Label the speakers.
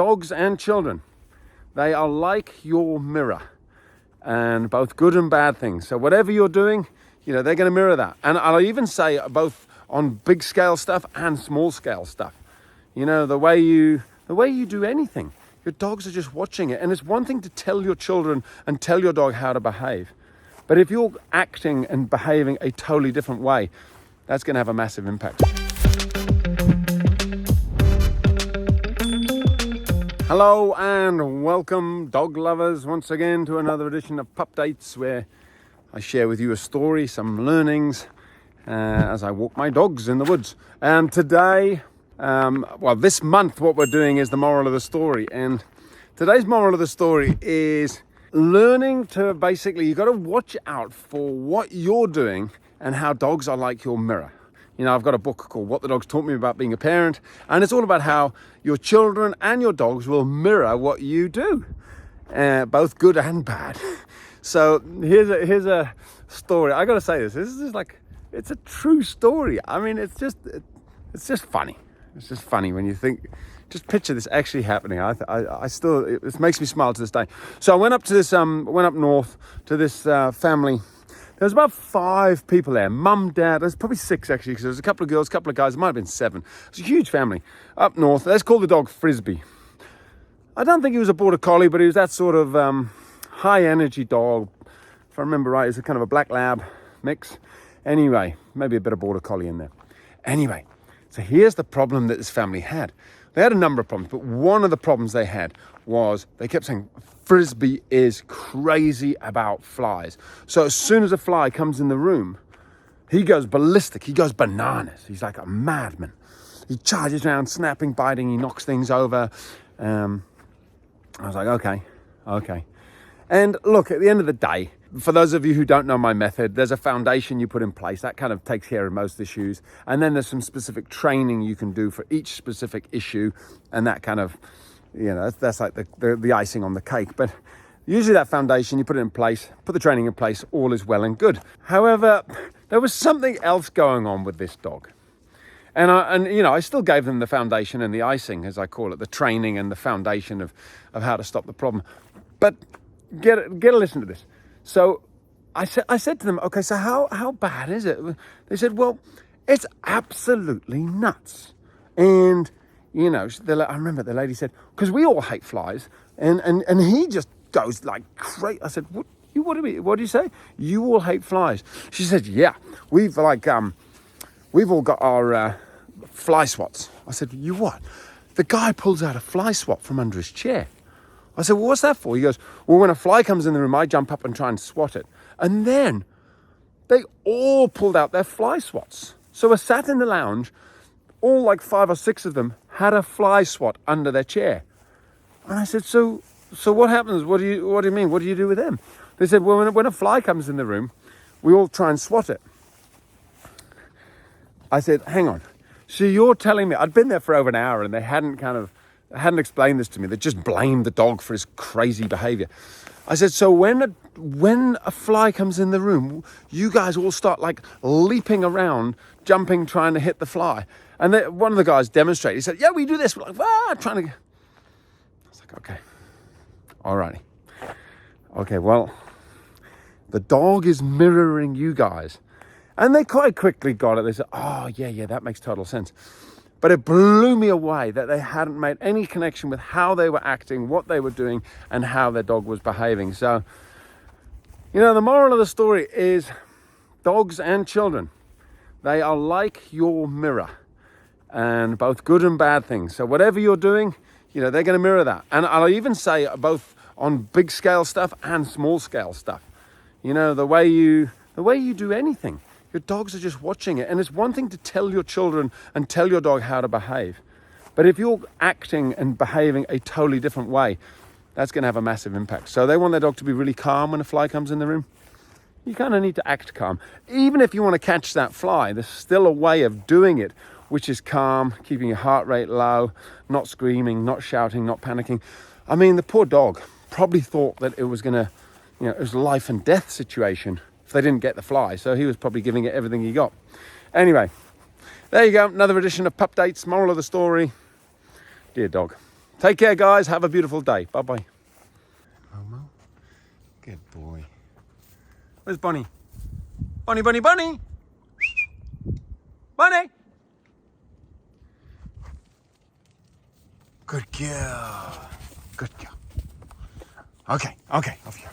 Speaker 1: dogs and children, they are like your mirror, and both good and bad things. So whatever you're doing, they're going to mirror that. And I'll even say both on big scale stuff and small scale stuff. The way you do anything, your dogs are just watching it. And it's one thing to tell your children and tell your dog how to behave. But if you're acting and behaving a totally different way, that's going to have a massive impact. Hello and welcome, dog lovers, once again to another edition of Pup Dates, where I share with you a story, some learnings as I walk my dogs in the woods. And today, this month, what we're doing is the moral of the story. And today's moral of the story is learning to basically, you've got to watch out for what you're doing and how dogs are like your mirror. I've got a book called What the Dogs Taught Me About Being a Parent, and it's all about how your children and your dogs will mirror what you do, both good and bad. So here's a story. I got to say this is like, it's a true story. I mean, it's just funny. It's just funny when you think, just picture this actually happening. I still, it makes me smile to this day. So I went up north to this family. There was about 5 people there, mum, dad, there's probably 6 actually, because there was a couple of girls, a couple of guys, it might have been 7. It was a huge family up north. Let's call the dog Frisbee. I don't think he was a border collie, but he was that sort of high energy dog. If I remember right, he was a kind of a black lab mix. Anyway, maybe a bit of border collie in there. Anyway, so here's the problem that this family had. They had a number of problems, but one of the problems they had was they kept saying, Frisbee is crazy about flies. So as soon as a fly comes in the room, he goes ballistic. He goes bananas. He's like a madman. He charges around, snapping, biting. He knocks things over. I was like, okay. And look, at the end of the day, for those of you who don't know my method, there's a foundation you put in place. That kind of takes care of most issues. And then there's some specific training you can do for each specific issue. And that kind of, that's like the icing on the cake. But usually that foundation, you put it in place, put the training in place, all is well and good. However, there was something else going on with this dog. And I still gave them the foundation and the icing, as I call it, the training and the foundation of how to stop the problem. But get a listen to this. So I said to them, okay, so how bad is it? They said, well, it's absolutely nuts. And I remember the lady said, because we all hate flies, and he just goes like crazy. I said, what do you say? You all hate flies? She said, yeah, we've all got our fly swats. I said, you what? The guy pulls out a fly swat from under his chair. I said, well, what's that for? He goes, well, when a fly comes in the room, I jump up and try and swat it. And then they all pulled out their fly swats. So we're sat in the lounge, all like 5 or 6 of them had a fly swat under their chair. And I said, so what happens? What do you mean? What do you do with them? They said, well, when a fly comes in the room, we all try and swat it. I said, hang on. So you're telling me, I'd been there for over an hour and they hadn't explained this to me. They just blamed the dog for his crazy behavior. I said, so when a fly comes in the room, you guys all start like leaping around, jumping, trying to hit the fly. And one of the guys demonstrated. He said, yeah, we do this. We're like, trying to. I was like, okay. All righty. Okay, well, the dog is mirroring you guys. And they quite quickly got it. They said, oh, yeah, that makes total sense. But it blew me away that they hadn't made any connection with how they were acting, what they were doing, and how their dog was behaving. So, the moral of the story is dogs and children, they are like your mirror, and both good and bad things. So whatever you're doing, they're going to mirror that. And I'll even say both on big scale stuff and small scale stuff. The way you do anything. Your dogs are just watching it. And it's one thing to tell your children and tell your dog how to behave. But if you're acting and behaving a totally different way, that's going to have a massive impact. So they want their dog to be really calm when a fly comes in the room. You kind of need to act calm. Even if you want to catch that fly, there's still a way of doing it, which is calm, keeping your heart rate low, not screaming, not shouting, not panicking. I mean, the poor dog probably thought that it was going to, it was a life and death situation if they didn't get the fly. So he was probably giving it everything he got. Anyway, there you go. Another edition of Pup Dates. Moral of the story. Dear dog, Take care, guys. Have a beautiful day. Bye-bye. Momo. Good boy. Where's Bonnie? Bonnie, Bonnie, Bonnie. Bonnie. Good girl. Good girl. Okay, off you.